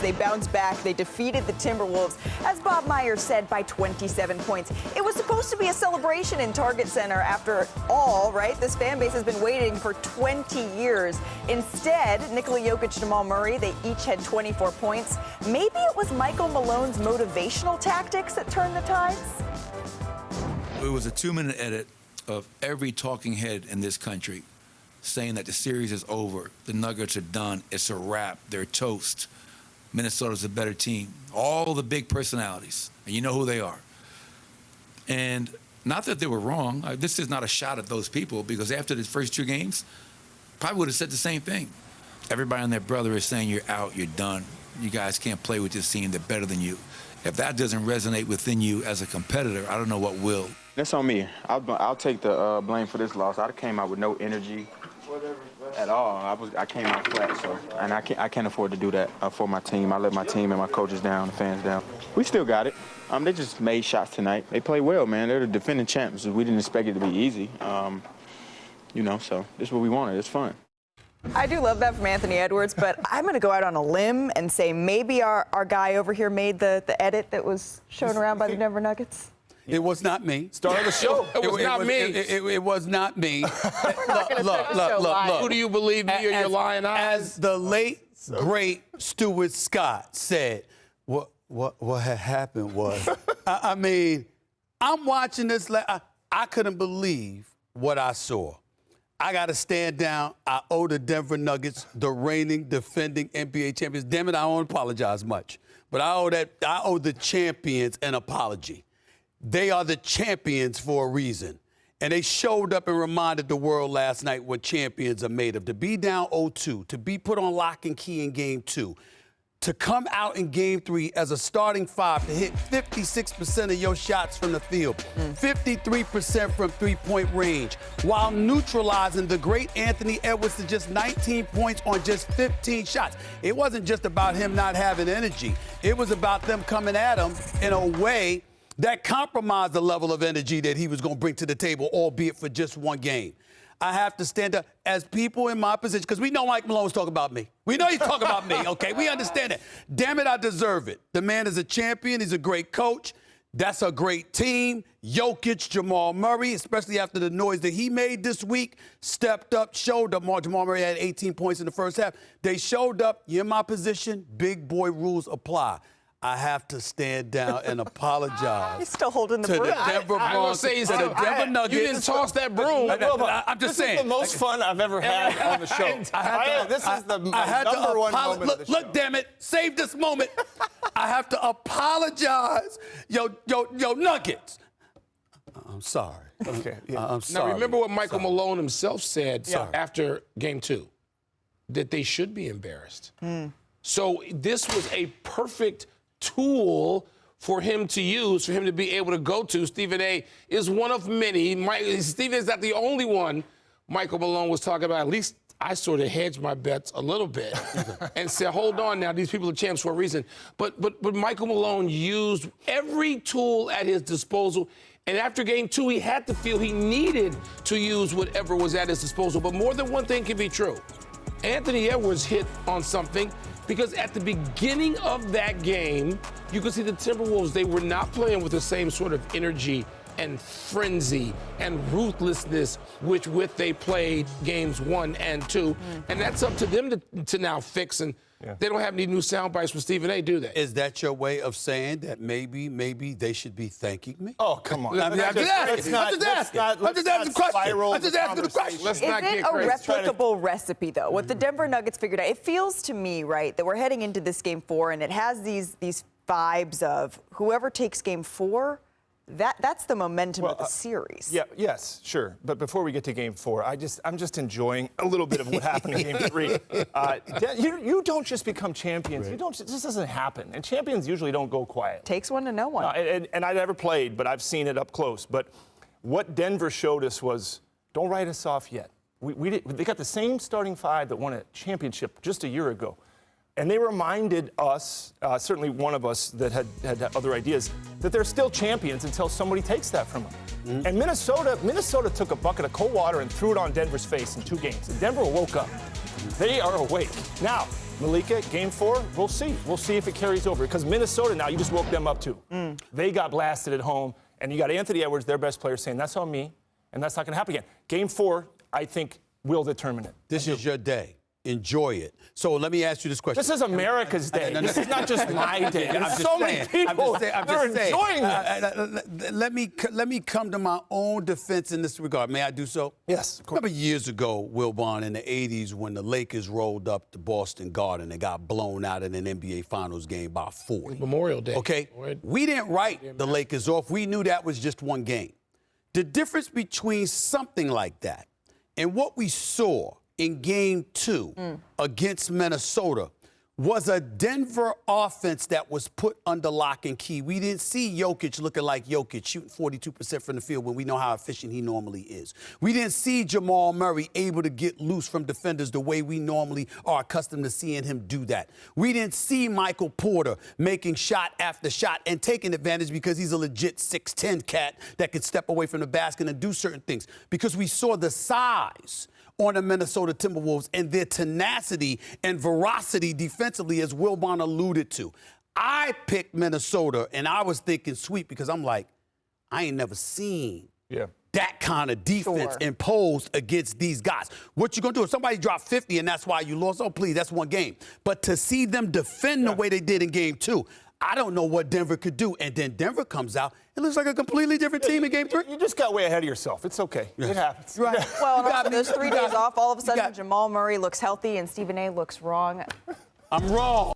They bounced back. They defeated the Timberwolves, as Bob Myers said, by 27 points. It was supposed to be a celebration in Target Center after all, right? This fan base has been waiting for 20 years. Instead, Nikola Jokic, Jamal Murray, they each had 24 points. Maybe it was Michael Malone's motivational tactics that turned the tides? It was a 2-minute edit of every talking head in this country saying that the series is over, the Nuggets are done, it's a wrap, they're toast, Minnesota's a better team. All the big personalities, and you know who they are. And not that they were wrong. This is not a shot at those people, because after the first 2 games, probably would have said the same thing. Everybody and their brother is saying you're out, you're done. You guys can't play with this team, they're better than you. If that doesn't resonate within you as a competitor, I don't know what will. That's on me. I'll take the blame for this loss. I came out with no energy at all. I came out flat, so, and I can't afford to do that for my team. I let my team and my coaches down, the fans down. We still got it. They just made shots tonight. They played well, man. They're the defending champs. We didn't expect it to be easy. You know, so this is what we wanted. It's fun. I do love that from Anthony Edwards, but I'm going to go out on a limb and say maybe our guy over here made the edit that was shown around by the Denver Nuggets. It was not me. Start of the show. It was not me. It was not me. Look. Who do you believe, me or your lying eyes? As the late, great Stuart Scott said, what had happened was, I mean, I'm watching this. I couldn't believe what I saw. I got to stand down. I owe the Denver Nuggets, the reigning, defending NBA champions. Damn it, I don't apologize much. But I owe the champions an apology. They are the champions for a reason. And they showed up and reminded the world last night what champions are made of. To be down 0-2, to be put on lock and key in Game 2, to come out in Game 3 as a starting 5, to hit 56% of your shots from the field, 53% from three-point range, while neutralizing the great Anthony Edwards to just 19 points on just 15 shots. It wasn't just about him not having energy. It was about them coming at him in a way that compromised the level of energy that he was going to bring to the table, albeit for just one game. I have to stand up as people in my position, because we know Mike Malone's talking about me. We know he's talking about me, okay? We understand that. Damn it, I deserve it. The man is a champion. He's a great coach. That's a great team. Jokic, Jamal Murray, especially after the noise that he made this week, stepped up, showed up. Jamal Murray had 18 points in the first half. They showed up. You're in my position. Big boy rules apply. I have to stand down and apologize. He's still holding the to broom. the Denver Broncos, to the Denver Nuggets. You didn't toss that broom. I'm just saying. This is the most fun I've ever had on the show. This is the number one moment of the show. Look, damn it, save this moment. I have to apologize. Yo, Nuggets. I'm sorry. Okay. Yeah. I'm sorry. Now, remember what Michael Malone himself said after Game 2, that they should be embarrassed. So this was a perfect tool for him to use, for him to be able to go to. Stephen A. is one of many. Stephen is not the only one Michael Malone was talking about. At least I sort of hedged my bets a little bit and said, hold on now, these people are champs for a reason. But Michael Malone used every tool at his disposal. And after Game 2, he had to feel he needed to use whatever was at his disposal. But more than one thing can be true. Anthony Edwards hit on something, because at the beginning of that game, you could see the Timberwolves, they were not playing with the same sort of energy and frenzy and ruthlessness with they played games 1 and 2. And that's up to them to now fix. And they don't have any new sound bites from Stephen A., do they? Is that your way of saying that maybe they should be thanking me? Oh, come on. I'm just asking the question. Let's Is not it get a crazy. replicable recipe, though? What the Denver Nuggets figured out, it feels to me, right, that we're heading into this Game 4, and it has these vibes of whoever takes Game 4, that's the momentum of the series. Yeah, yes, sure. But before we get to Game 4, I'm just enjoying a little bit of what happened in Game 3. You don't just become champions. Right. This doesn't happen. And champions usually don't go quiet. Takes one to know one. And I never played, but I've seen it up close. But what Denver showed us was, don't write us off yet. They got the same starting 5 that won a championship just a year ago. And they reminded us, certainly one of us that had other ideas, that they're still champions until somebody takes that from them. And Minnesota took a bucket of cold water and threw it on Denver's face in 2 games. And Denver woke up. They are awake. Now, Malika, game 4, we'll see. We'll see if it carries over. Because Minnesota now, you just woke them up too. They got blasted at home, and you got Anthony Edwards, their best player, saying, that's on me, and that's not going to happen again. Game 4, I think, will determine it. This is your day. Enjoy it. So let me ask you this question. This is America's day. This is not just my day. There's so many people that are enjoying this. Let me come to my own defense in this regard. May I do so? Yes, of course. Remember years ago, Wilbon, in the 80s when the Lakers rolled up to Boston Garden and got blown out in an NBA Finals game by 40. Memorial Day. Okay? We didn't write the Lakers off. We knew that was just one game. The difference between something like that and what we saw in Game 2 against Minnesota was a Denver offense that was put under lock and key. We didn't see Jokic looking like Jokic, shooting 42% from the field when we know how efficient he normally is. We didn't see Jamal Murray able to get loose from defenders the way we normally are accustomed to seeing him do that. We didn't see Michael Porter making shot after shot and taking advantage because he's a legit 6'10 cat that can step away from the basket and do certain things. Because we saw the size on the Minnesota Timberwolves and their tenacity and veracity defensively, as Wilbon alluded to. I picked Minnesota, and I was thinking sweep because I'm like, I ain't never seen that kind of defense imposed against these guys. What you gonna do if somebody dropped 50 and that's why you lost? Oh, please, that's one game. But to see them defend the way they did in Game 2, I don't know what Denver could do. And then Denver comes out. It looks like a completely different team in Game 3. You just got way ahead of yourself. It's okay. It happens. Right. Well, and also those 3 days off, all of a sudden Jamal Murray looks healthy and Stephen A looks wrong. I'm wrong.